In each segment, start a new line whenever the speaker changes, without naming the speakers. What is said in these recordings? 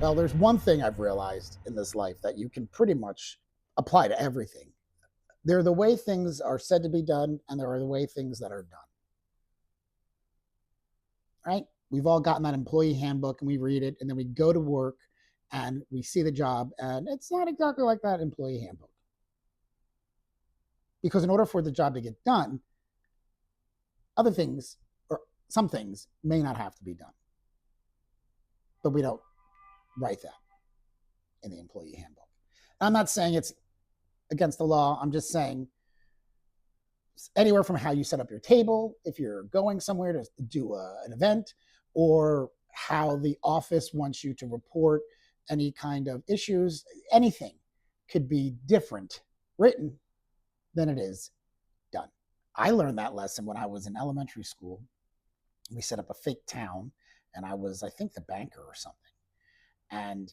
Well, there's one thing I've realized in this life that you can pretty much apply to everything. There are the way things are said to be done, and there are the way things that are done, right? We've all gotten that employee handbook and we read it, and then we go to work and we see the job, and it's not exactly like that employee handbook. Because in order for the job to get done, other things or some things may not have to be done, but we don't write that in the employee handbook. I'm not saying it's against the law. I'm just saying anywhere from how you set up your table, if you're going somewhere to do an event, or how the office wants you to report any kind of issues, anything could be different written than it is done. I learned that lesson when I was in elementary school. We set up a fake town, and I was, I think, the banker or something. And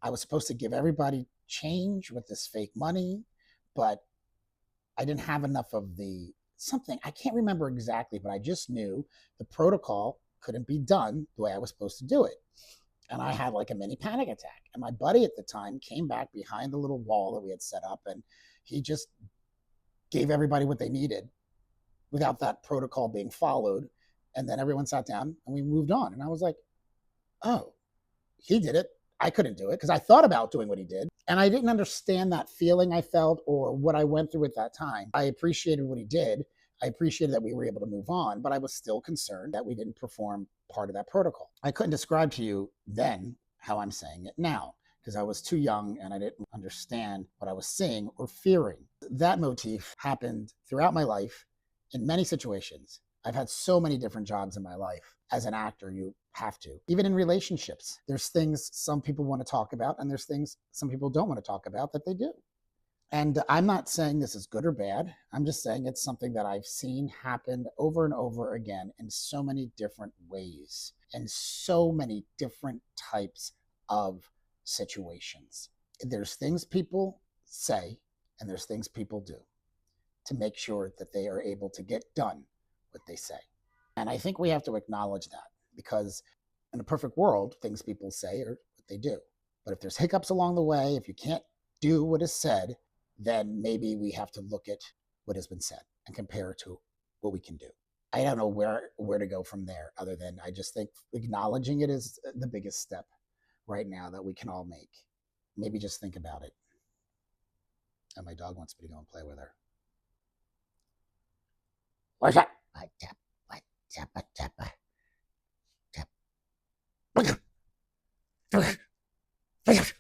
I was supposed to give everybody change with this fake money, but I didn't have enough of the something. I can't remember exactly, but I just knew the protocol couldn't be done the way I was supposed to do it. And I had like a mini panic attack. And my buddy at the time came back behind the little wall that we had set up, and he just gave everybody what they needed without that protocol being followed. And then everyone sat down and we moved on. And I was like, oh, he did it. I couldn't do it because I thought about doing what he did. And I didn't understand that feeling I felt or what I went through at that time. I appreciated what he did. I appreciated that we were able to move on, but I was still concerned that we didn't perform part of that protocol. I couldn't describe to you then how I'm saying it now because I was too young and I didn't understand what I was seeing or fearing. That motif happened throughout my life in many situations. I've had so many different jobs in my life. As an actor, you have to. Even in relationships, there's things some people want to talk about, and there's things some people don't want to talk about that they do. And I'm not saying this is good or bad. I'm just saying it's something that I've seen happen over and over again in so many different ways, in so many different types of situations. There's things people say, and there's things people do to make sure that they are able to get done what they say. And I think we have to acknowledge that because in a perfect world, things people say are what they do. But if there's hiccups along the way, if you can't do what is said, then maybe we have to look at what has been said and compare it to what we can do. I don't know where to go from there other than I just think acknowledging it is the biggest step right now that we can all make. Maybe just think about it. And my dog wants me to go and play with her. What's that? Tap, tap, tap, tap.